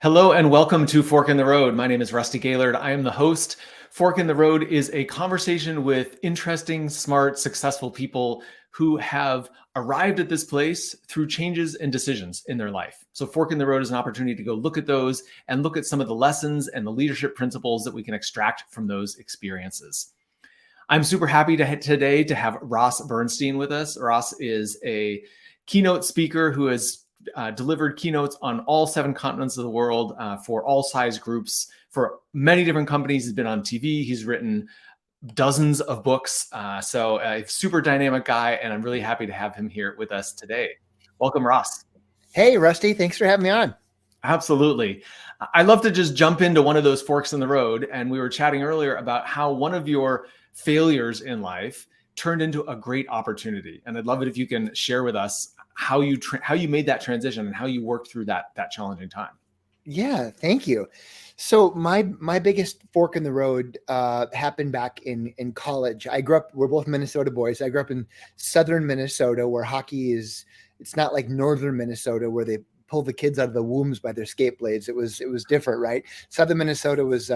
Hello and welcome to Fork in the Road. My name is Rusty Gaylord. I am the host. Fork in the Road is a conversation with interesting, smart, successful people who have arrived at this place through changes and decisions in their life. So Fork in the Road is an opportunity to go look at those and look at some of the lessons and the leadership principles that we can extract from those experiences. I'm super happy today to have Ross Bernstein with us. Ross is a keynote speaker who has delivered keynotes on all 7 continents of the world for all size groups for many different companies. He's been on TV. He's written dozens of books. So a super dynamic guy, and I'm really happy to have him here with us today. Welcome, Ross. Hey, Rusty. Thanks for having me on. Absolutely. I'd love to just jump into one of those forks in the road. And we were chatting earlier about how one of your failures in life turned into a great opportunity. And I'd love it if you can share with us how you made that transition and how you worked through that challenging time. Yeah, thank you. So my biggest fork in the road happened back in college. We're both Minnesota boys. I grew up in southern Minnesota where hockey it's not like northern Minnesota where they pull the kids out of the wombs by their skate blades. It was different, right? Southern Minnesota was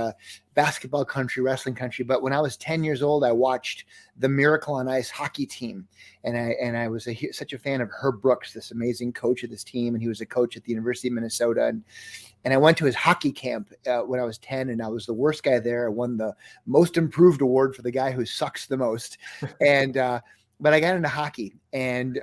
basketball country, wrestling country. But when I was 10 years old, I watched the Miracle on Ice hockey team. And I was such a fan of Herb Brooks, this amazing coach of this team. And he was a coach at the University of Minnesota. And I went to his hockey camp when I was 10, and I was the worst guy there. I won the most improved award for the guy who sucks the most. And but I got into hockey, and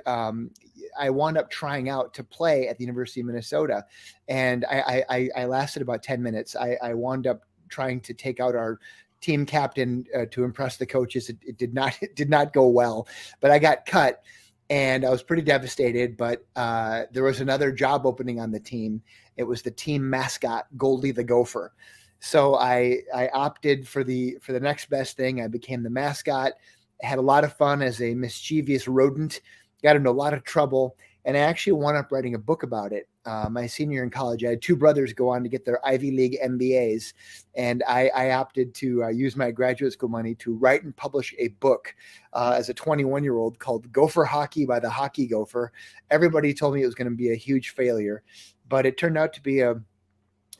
I wound up trying out to play at the University of Minnesota. And I lasted about 10 minutes. I wound up trying to take out our team captain to impress the coaches. It did not go well, but I got cut. And I was pretty devastated, but there was another job opening on the team. It was the team mascot, Goldie the Gopher. So I opted for the next best thing. I became the mascot, had a lot of fun as a mischievous rodent, got into a lot of trouble, and I actually wound up writing a book about it. My senior year in college, I had 2 brothers go on to get their Ivy League MBAs, and I opted to use my graduate school money to write and publish a book as a 21-year-old called Gopher Hockey by the Hockey Gopher. Everybody told me it was going to be a huge failure, but it turned out to be a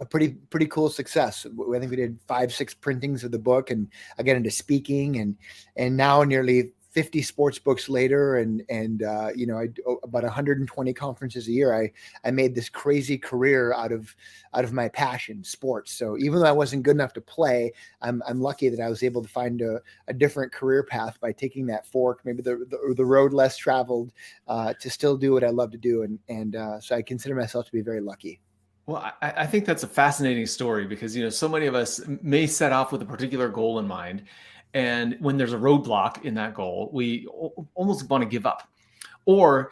pretty cool success. I think we did 5-6 printings of the book, and I got into speaking, and now nearly 50 sports books later, and about 120 conferences a year, I made this crazy career out of my passion, sports. So even though I wasn't good enough to play, I'm lucky that I was able to find a different career path by taking that fork, maybe the road less traveled, to still do what I love to do, and so I consider myself to be very lucky. Well, I think that's a fascinating story because, so many of us may set off with a particular goal in mind. And when there's a roadblock in that goal, we almost want to give up or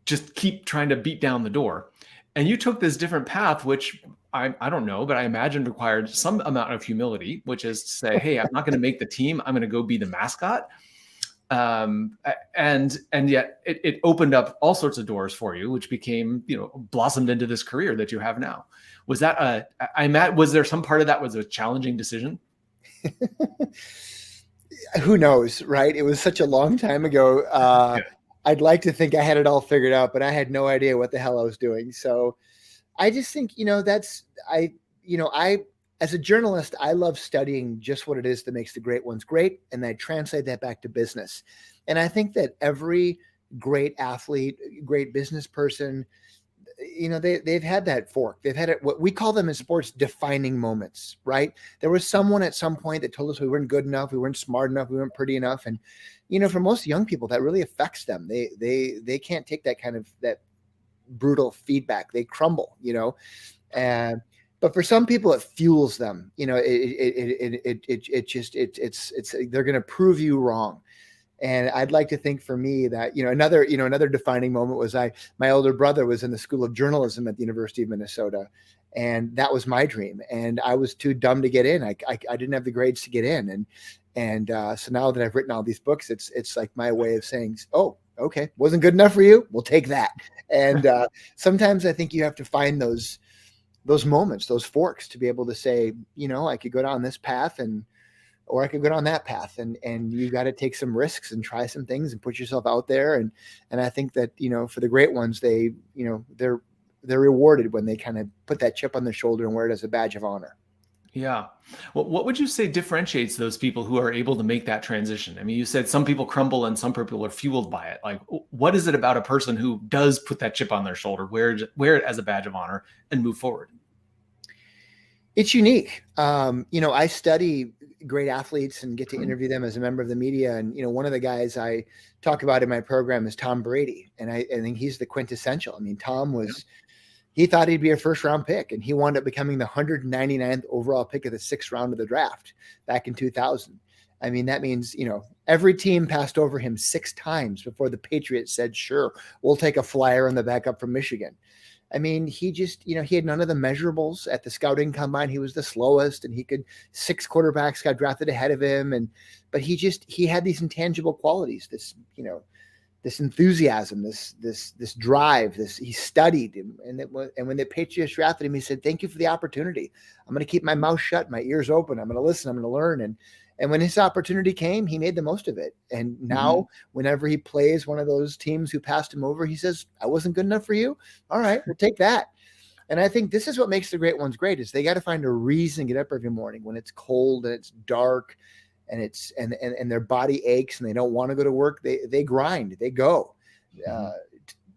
just keep trying to beat down the door. And you took this different path, which I don't know, but I imagine required some amount of humility, which is to say, hey, I'm not going to make the team. I'm going to go be the mascot. And yet it opened up all sorts of doors for you, which became, blossomed into this career that you have now. Was that was there some part of that was a challenging decision? Who knows, right? It was such a long time ago. Yeah. I'd like to think I had it all figured out, but I had no idea what the hell I was doing. So I just think, as a journalist, I love studying just what it is that makes the great ones great. And I translate that back to business. And I think that every great athlete, great business person, they've had that fork. They've had it, what we call them in sports, defining moments, right? There was someone at some point that told us we weren't good enough, we weren't smart enough, we weren't pretty enough. And, for most young people, that really affects them. They can't take that brutal feedback. They crumble, but for some people, it fuels them. They're going to prove you wrong. And I'd like to think for me that, another defining moment was my older brother was in the School of Journalism at the University of Minnesota. And that was my dream. And I was too dumb to get in. I didn't have the grades to get in. And so now that I've written all these books, it's like my way of saying, oh, okay, wasn't good enough for you? We'll take that. And sometimes I think you have to find those moments, those forks, to be able to say, I could go down this path or I could go down that path, and you got to take some risks and try some things and put yourself out there. And I think that, for the great ones, they're they're rewarded when they kind of put that chip on their shoulder and wear it as a badge of honor. Yeah. Well, what would you say differentiates those people who are able to make that transition? I mean, you said some people crumble and some people are fueled by it. Like, what is it about a person who does put that chip on their shoulder, wear it as a badge of honor, and move forward? It's unique. I study great athletes and get to interview them as a member of the media. And, one of the guys I talk about in my program is Tom Brady. And I think he's the quintessential. I mean, Tom was, he thought he'd be a first round pick, and he wound up becoming the 199th overall pick of the 6th round of the draft back in 2000. I mean, that means, every team passed over him 6 times before the Patriots said, sure, we'll take a flyer on the backup from Michigan. I mean, he just, he had none of the measurables at the scouting combine. He was the slowest, and 6 quarterbacks got drafted ahead of him. But he had these intangible qualities, this enthusiasm, this drive, he studied. And when the Patriots drafted him, he said, thank you for the opportunity. I'm going to keep my mouth shut, my ears open. I'm going to listen. I'm going to learn. And when his opportunity came, he made the most of it. And now whenever he plays one of those teams who passed him over, he says, I wasn't good enough for you. All right, we'll take that. And I think this is what makes the great ones great, is they got to find a reason to get up every morning when it's cold and it's dark and and their body aches and they don't want to go to work. They grind, they go.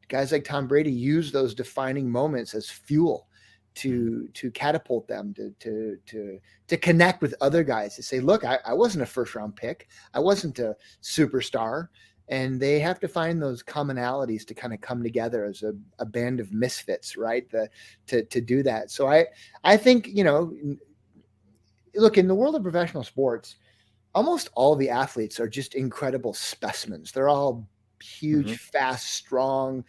Guys like Tom Brady use those defining moments as fuel to catapult them to connect with other guys, to say, look, I wasn't a first round pick. I wasn't a superstar. And they have to find those commonalities to kind of come together as a band of misfits, right? To do that. So I think, look, in the world of professional sports, almost all the athletes are just incredible specimens. They're all huge, fast, strong,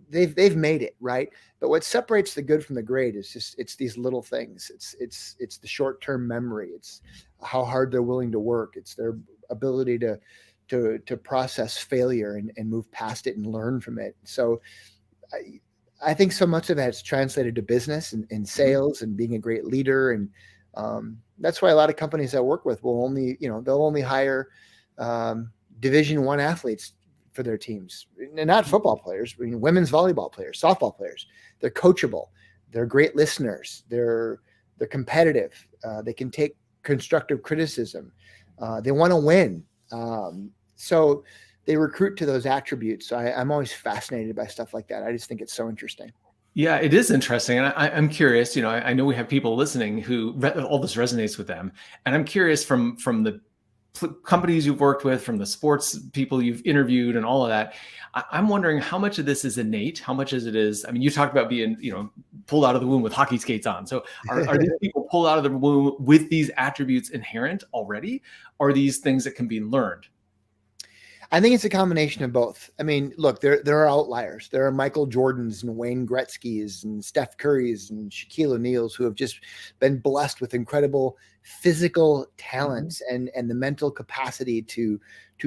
they've made it, right? But what separates the good from the great is it's these little things. It's the short-term memory. It's how hard they're willing to work. It's their ability to process failure and move past it and learn from it. So I think so much of that's translated to business and sales and being a great leader. And that's why a lot of companies I work with will only, they'll only hire Division I athletes for their teams, and not football players, women's volleyball players, softball players. They're coachable. They're great listeners. They're competitive. They can take constructive criticism. They want to win. So they recruit to those attributes. So I'm always fascinated by stuff like that. I just think it's so interesting. Yeah, it is interesting. And I'm curious, I know we have people listening who all this resonates with them. And I'm curious from the companies you've worked with, from the sports people you've interviewed and all of that, I'm wondering how much of this is innate, how much as it is. I mean, you talked about being, pulled out of the womb with hockey skates on. So are these people pulled out of the womb with these attributes inherent already? Or are these things that can be learned? I think it's a combination of both. I mean, look, there are outliers. There are Michael Jordans and Wayne Gretzky's and Steph Curry's and Shaquille O'Neal's who have just been blessed with incredible physical talents and the mental capacity to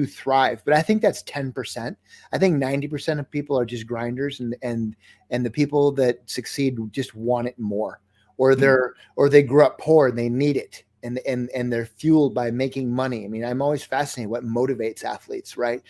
thrive. But I think that's 10%. I think 90% of people are just grinders, and the people that succeed just want it more, or they grew up poor and they need it. And they're fueled by making money. I mean, I'm always fascinated what motivates athletes, right?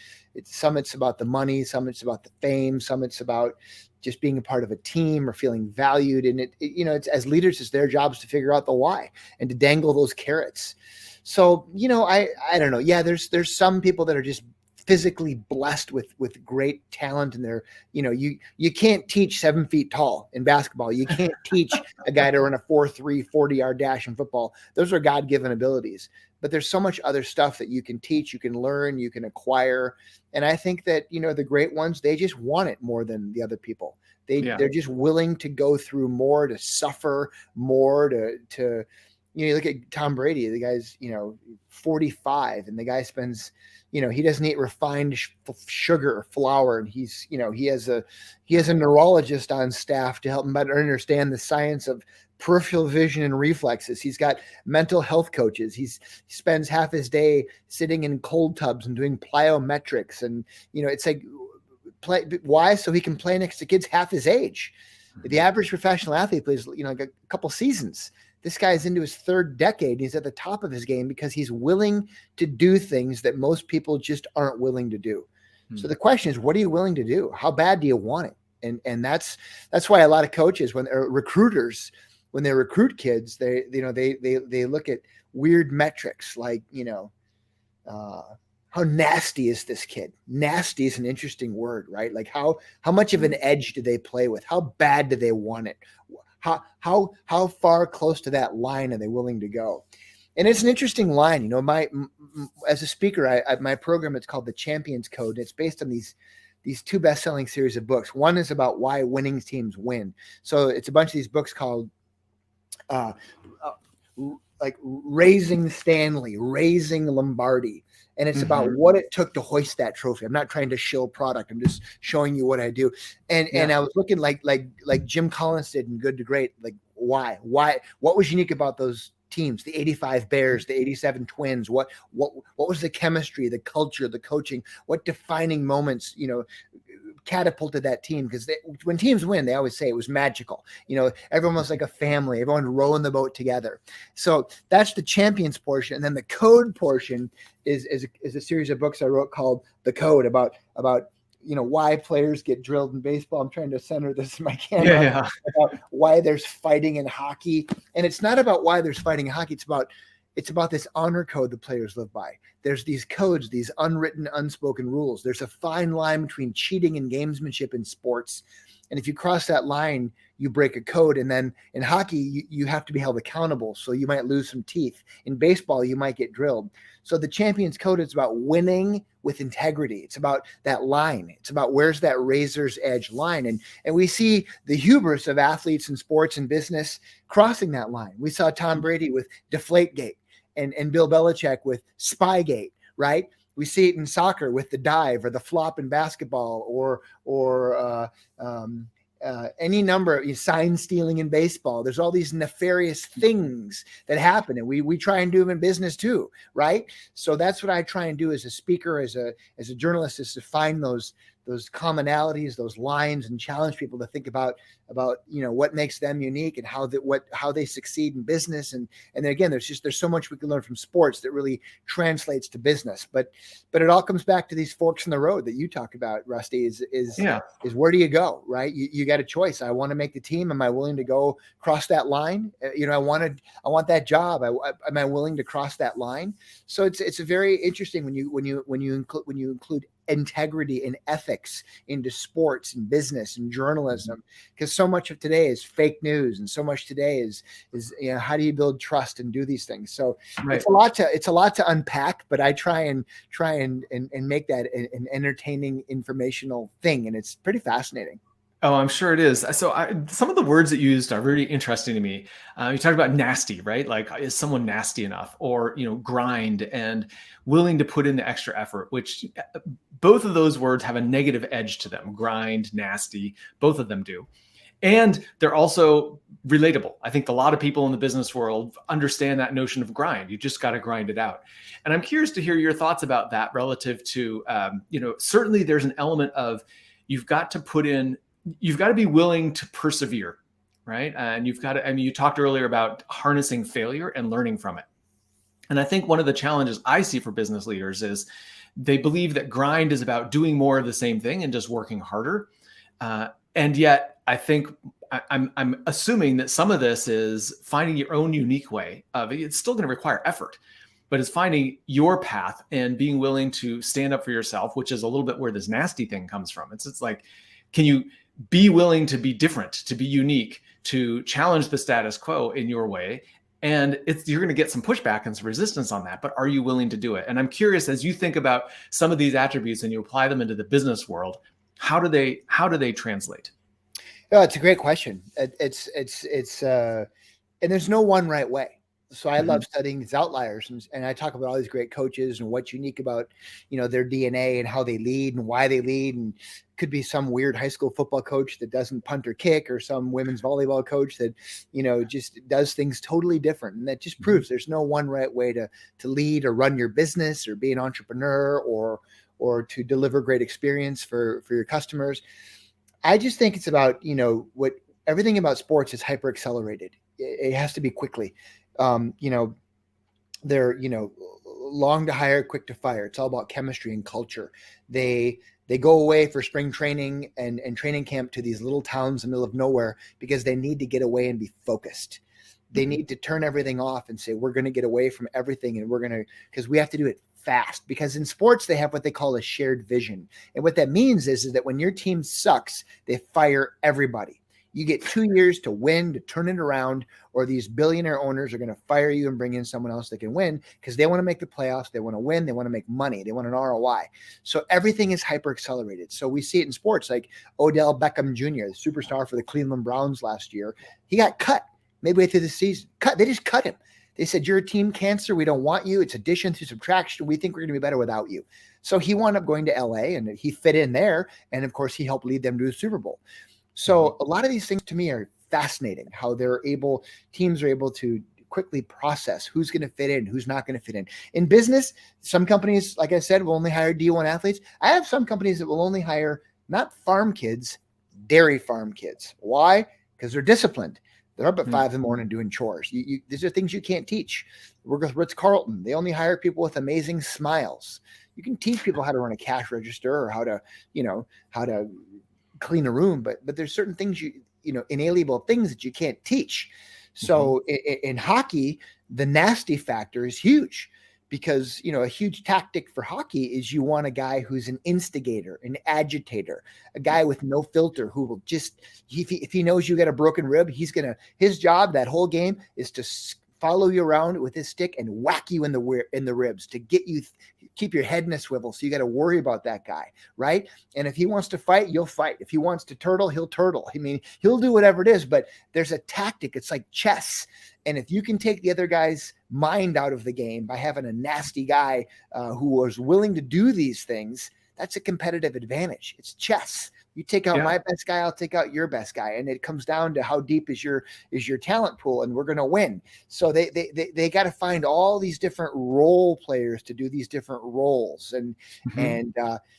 Some it's about the money, some it's about the fame, some it's about just being a part of a team or feeling valued. And it's, as leaders, it's their jobs to figure out the why and to dangle those carrots. So, I don't know. Yeah, there's some people that are just physically blessed with great talent, and they're, you can't teach 7 feet tall in basketball. You can't teach a guy to run a 4.3 40-yard dash in football. Those are God-given abilities. But there's so much other stuff that you can teach, you can learn, you can acquire. And I think that, the great ones, they just want it more than the other people. They're just willing to go through more, to suffer more, to you look at Tom Brady, the guy's, 45, and the guy spends, he doesn't eat refined sugar or flour. And he's, he has a neurologist on staff to help him better understand the science of peripheral vision and reflexes. He's got mental health coaches. He spends half his day sitting in cold tubs and doing plyometrics. And, it's like, why? So he can play next to kids half his age. The average professional athlete plays, like a couple seasons. This guy's into his 3rd decade. He's at the top of his game because he's willing to do things that most people just aren't willing to do. So the question is, what are you willing to do? How bad do you want it? And that's why a lot of coaches, recruiters, when they recruit kids, they look at weird metrics like, how nasty is this kid? Nasty is an interesting word, right? Like how much of an edge do they play with? How bad do they want it? How far close to that line are they willing to go? And it's an interesting line. As a speaker, my program, it's called the Champions Code. It's based on these two best-selling series of books. One is about why winning teams win. So it's a bunch of these books called like Raising Stanley, Raising Lombardi. And it's about what it took to hoist that trophy. I'm not trying to shill product. I'm just showing you what I do. And I was looking like Jim Collins did in Good to Great. Like why? What was unique about those teams? The 85 Bears, the 87 Twins. What was the chemistry, the culture, the coaching? What defining moments, catapulted that team? Because when teams win, they always say it was magical. Everyone was like a family. Everyone rowing the boat together. So that's the champions portion, and then the code portion is a series of books I wrote called The Code, about why players get drilled in baseball. I'm trying to center this in my camera. Yeah. About why there's fighting in hockey, and it's not about why there's fighting in hockey. It's about this honor code the players live by. There's these codes, these unwritten, unspoken rules. There's a fine line between cheating and gamesmanship in sports. And if you cross that line, you break a code. And then in hockey, you have to be held accountable. So you might lose some teeth. In baseball, you might get drilled. So the Champions Code is about winning with integrity. It's about that line. It's about where's that razor's edge line. And we see the hubris of athletes in sports and business crossing that line. We saw Tom Brady with Deflategate and Bill Belichick with Spygate, right? We see it in soccer with the dive or the flop in basketball, or any number of sign stealing in baseball. There's all these nefarious things that happen, and we try and do them in business too, right? So that's what I try and do as a speaker, as a journalist, is to find those commonalities, those lines, and challenge people to think about what makes them unique and how they succeed in business. And then again, there's so much we can learn from sports that really translates to business. But it all comes back to these forks in the road that you talk about, Rusty. Is where do you go, right? You got a choice. I want to make the team. Am I willing to go cross that line? I want that job. Am I willing to cross that line? So it's a very interesting when you include integrity and ethics into sports and business and journalism, because so much of today is fake news, and so much today is how do you build trust and do these things. So It's a lot to unpack, but I try and make that an entertaining, informational thing, and it's pretty fascinating. Oh, I'm sure it is. So some of the words that you used are really interesting to me. You talked about nasty, right? Like, is someone nasty enough? Or, grind and willing to put in the extra effort, which both of those words have a negative edge to them. Grind, nasty, both of them do. And they're also relatable. I think a lot of people in the business world understand that notion of grind. You just got to grind it out. And I'm curious to hear your thoughts about that relative to, certainly there's an element of you've got to be willing to persevere, right? And you talked earlier about harnessing failure and learning from it. And I think one of the challenges I see for business leaders is they believe that grind is about doing more of the same thing and just working harder. And yet I think I'm assuming that some of this is finding your own unique way of it. It's still going to require effort, but it's finding your path and being willing to stand up for yourself, which is a little bit where this nasty thing comes from. It's like, can you be willing to be different, to be unique, to challenge the status quo in your way? And you're going to get some pushback and some resistance on that, but are you willing to do it? And I'm curious, as you think about some of these attributes and you apply them into the business world, how do they translate? Oh, it's a great question. It's and there's no one right way. So I love studying these outliers, and I talk about all these great coaches and what's unique about, their DNA and how they lead and why they lead. And could be some weird high school football coach that doesn't punt or kick, or some women's volleyball coach that, just does things totally different. And that just proves there's no one right way to lead or run your business or be an entrepreneur or to deliver great experience for your customers. I just think it's about, what everything about sports is hyper accelerated. It has to be quickly. They're, long to hire, quick to fire. It's all about chemistry and culture. They go away for spring training and training camp to these little towns in the middle of nowhere because they need to get away and be focused. They need to turn everything off and say, we're going to get away from everything, and because we have to do it fast. Because in sports, they have what they call a shared vision. And what that means is that when your team sucks, they fire everybody. You get 2 years to win, to turn it around, or these billionaire owners are going to fire you and bring in someone else that can win because they want to make the playoffs. They want to win. They want to make money. They want an ROI. So everything is hyper accelerated. So we see it in sports, like Odell Beckham Jr., the superstar for the Cleveland Browns last year. He got cut midway through the season. They just cut him. They said, you're a team cancer. We don't want you. It's addition through subtraction. We think we're going to be better without you. So he wound up going to LA, and he fit in there. And of course, he helped lead them to the Super Bowl. So a lot of these things to me are fascinating, how teams are able to quickly process who's going to fit in, who's not going to fit in. In business, some companies, like I said, will only hire D1 athletes. I have some companies that will only hire not farm kids, dairy farm kids. Why? Because they're disciplined. They're up at 5 in the morning doing chores. These are things you can't teach. Work with Ritz-Carlton. They only hire people with amazing smiles. You can teach people how to run a cash register or how to clean a room, but there's certain things inalienable things that you can't teach. So in hockey, the nasty factor is huge because a huge tactic for hockey is you want a guy who's an instigator, an agitator, a guy with no filter who will just if he knows you got a broken rib, his job that whole game is to follow you around with his stick and whack you in the ribs to get you keep your head in a swivel. So you got to worry about that guy, right? And if he wants to fight, you'll fight. If he wants to turtle, he'll turtle. I mean, he'll do whatever it is, but there's a tactic. It's like chess. And if you can take the other guy's mind out of the game by having a nasty guy who was willing to do these things, that's a competitive advantage. It's chess. You take out my best guy, I'll take out your best guy. And it comes down to how deep is your talent pool, and we're going to win. So they got to find all these different role players to do these different roles. And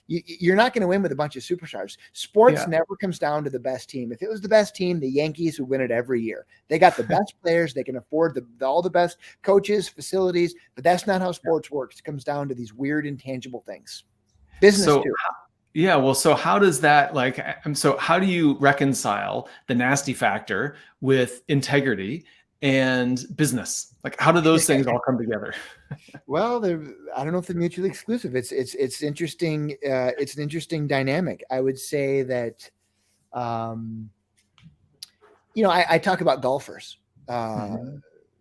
you're not going to win with a bunch of superstars. Sports never comes down to the best team. If it was the best team, the Yankees would win it every year. They got the best players. They can afford all the best coaches, facilities, but that's not how sports works. It comes down to these weird intangible things. Business too. Yeah. Well, so how does that how do you reconcile the nasty factor with integrity and business? Like, how do those things all come together? Well, I don't know if they're mutually exclusive. It's interesting. It's an interesting dynamic. I would say that, I talk about golfers,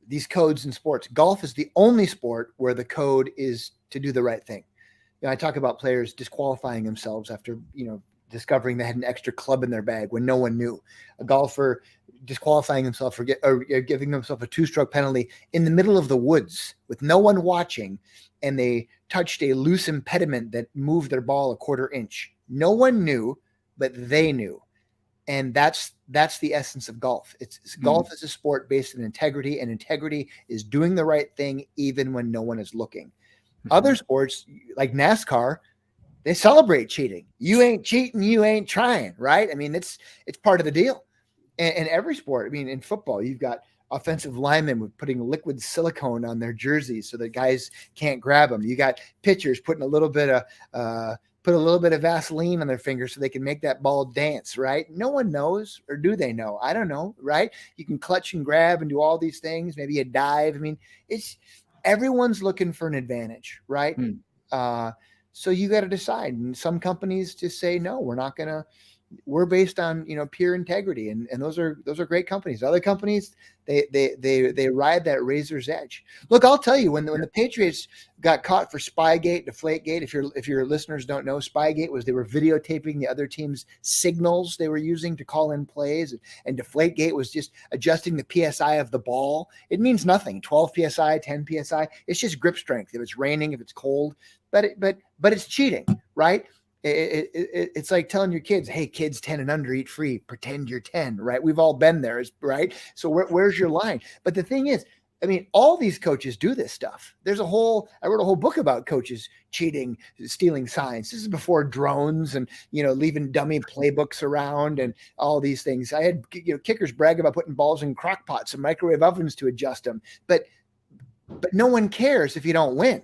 these codes in sports. Golf is the only sport where the code is to do the right thing. I talk about players disqualifying themselves after, discovering they had an extra club in their bag when no one knew. A golfer disqualifying himself for giving himself a 2-stroke penalty in the middle of the woods with no one watching, and they touched a loose impediment that moved their ball a 1/4 inch. No one knew, but they knew. And that's the essence of golf. Golf is a sport based on integrity, and integrity is doing the right thing even when no one is looking. Other sports like NASCAR, they celebrate cheating. You ain't cheating, you ain't trying, right? I mean, it's part of the deal. And every sport, I mean, in football, you've got offensive linemen with putting liquid silicone on their jerseys so that guys can't grab them. You got pitchers putting a little bit of Vaseline on their fingers so they can make that ball dance, right? No one knows, or do they know? I don't know, right? You can clutch and grab and do all these things, maybe a dive. I mean, everyone's looking for an advantage, right? So you got to decide. And some companies just say, no, we're based on, pure integrity. And those are great companies. Other companies, they ride that razor's edge. Look, I'll tell you, when the Patriots got caught for Spygate, Deflategate, if your listeners don't know, Spygate was they were videotaping the other team's signals they were using to call in plays, and Deflategate was just adjusting the PSI of the ball. It means nothing. 12 PSI, 10 PSI. It's just grip strength. If it's raining, if it's cold, but it's cheating, right? It's like telling your kids, hey, kids 10 and under eat free, pretend you're 10, right? We've all been there, right? So where's your line? But the thing is, I mean, all these coaches do this stuff. I wrote a whole book about coaches cheating, stealing signs. This is before drones and, leaving dummy playbooks around and all these things. I had, kickers brag about putting balls in crock pots and microwave ovens to adjust them. But no one cares if you don't win.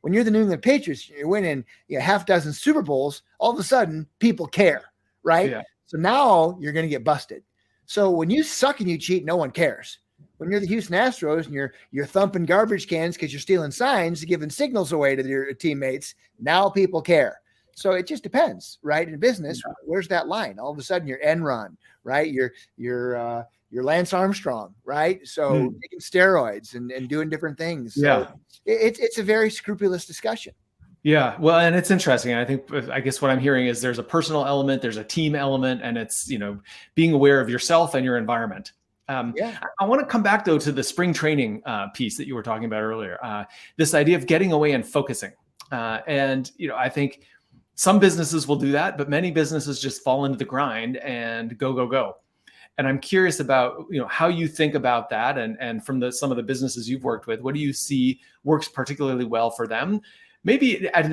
when you're the New England Patriots, you're winning half dozen Super Bowls, all of a sudden people care, right? Yeah. So now you're going to get busted. So when you suck and you cheat, no one cares. When you're the Houston Astros and you're thumping garbage cans because you're stealing signs, giving signals away to your teammates, now people care. So it just depends, right? In business, where's that line? All of a sudden you're Enron, right? You're Lance Armstrong, right? So taking steroids and doing different things. So it's a very scrupulous discussion. Yeah. Well, and it's interesting. I guess what I'm hearing is there's a personal element, there's a team element, and it's, being aware of yourself and your environment. I want to come back though to the spring training piece that you were talking about earlier. This idea of getting away and focusing. And I think some businesses will do that, but many businesses just fall into the grind and go. And I'm curious about how you think about that, and from some of the businesses you've worked with, what do you see works particularly well for them? Maybe at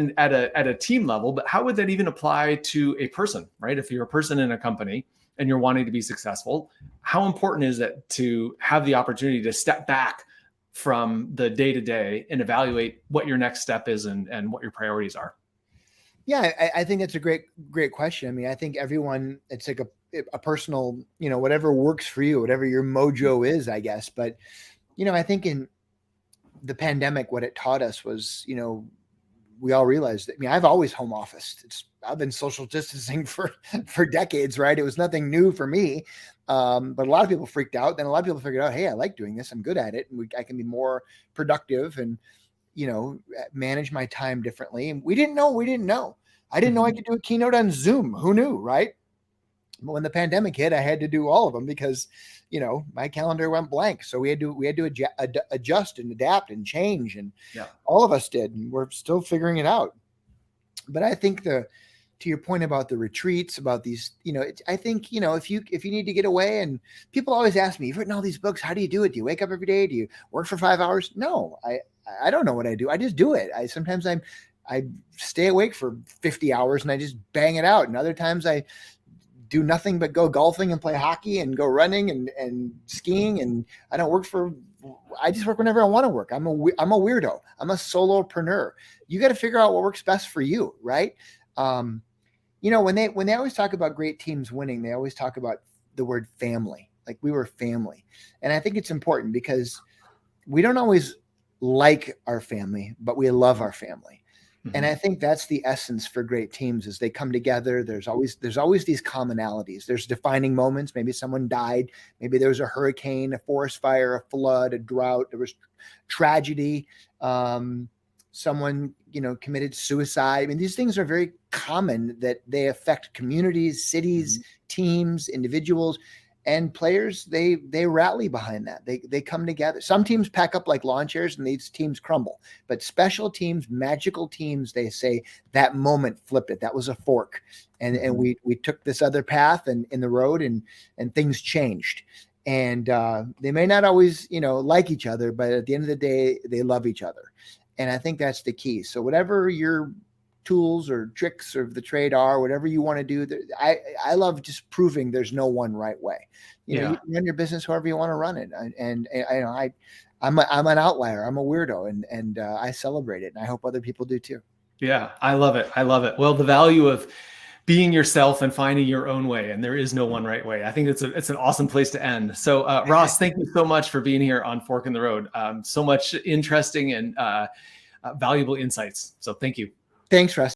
a team level, but how would that even apply to a person, right? If you're a person in a company and you're wanting to be successful, how important is it to have the opportunity to step back from the day-to-day and evaluate what your next step is and what your priorities are? Yeah, I think that's a great question. I mean, I think everyone, it's like a personal, whatever works for you, whatever your mojo is, I guess. But, I think in the pandemic, what it taught us was, we all realized that, I've always home officed. I've been social distancing for decades, right? It was nothing new for me. But a lot of people freaked out. Then a lot of people figured out, hey, I like doing this. I'm good at it. And I can be more productive and, manage my time differently. And we didn't know. I didn't know I could do a keynote on Zoom. Who knew, right? But when the pandemic hit, I had to do all of them because, my calendar went blank. So we had to adjust and adapt and change. And all of us did. And we're still figuring it out. But I think to your point about the retreats, about these, I think, if you need to get away, and people always ask me, you've written all these books, how do you do it? Do you wake up every day? Do you work for 5 hours? No, I don't know what I do. I just do it. Sometimes I stay awake for 50 hours and I just bang it out. And other times I do nothing but go golfing and play hockey and go running and skiing. And I just work whenever I want to work. I'm a weirdo. I'm a solopreneur. You got to figure out what works best for you. Right. When they always talk about great teams winning, they always talk about the word family, like we were family. And I think it's important because we don't always like our family, but we love our family. And I think that's the essence for great teams is they come together. There's always these commonalities. There's defining moments. Maybe someone died. Maybe there was a hurricane, a forest fire, a flood, a drought. There was tragedy. Someone, committed suicide. I mean, these things are very common that they affect communities, cities, teams, individuals. And players, they rally behind that. They come together. Some teams pack up like lawn chairs and these teams crumble. But special teams, magical teams, they say that moment flipped it. That was a fork. And we took this other path and in the road and things changed. And they may not always, like each other, but at the end of the day, they love each other. And I think that's the key. So whatever your tools or tricks of the trade are, whatever you want to do, I love just proving there's no one right way. You can run your business however you want to run it. And I'm an outlier. I'm a weirdo and I celebrate it. And I hope other people do too. Yeah, I love it. Well, the value of being yourself and finding your own way, and there is no one right way. I think it's an awesome place to end. So Ross, thank you so much for being here on Fork in the Road. So much interesting and valuable insights. So thank you. Thanks, Russ.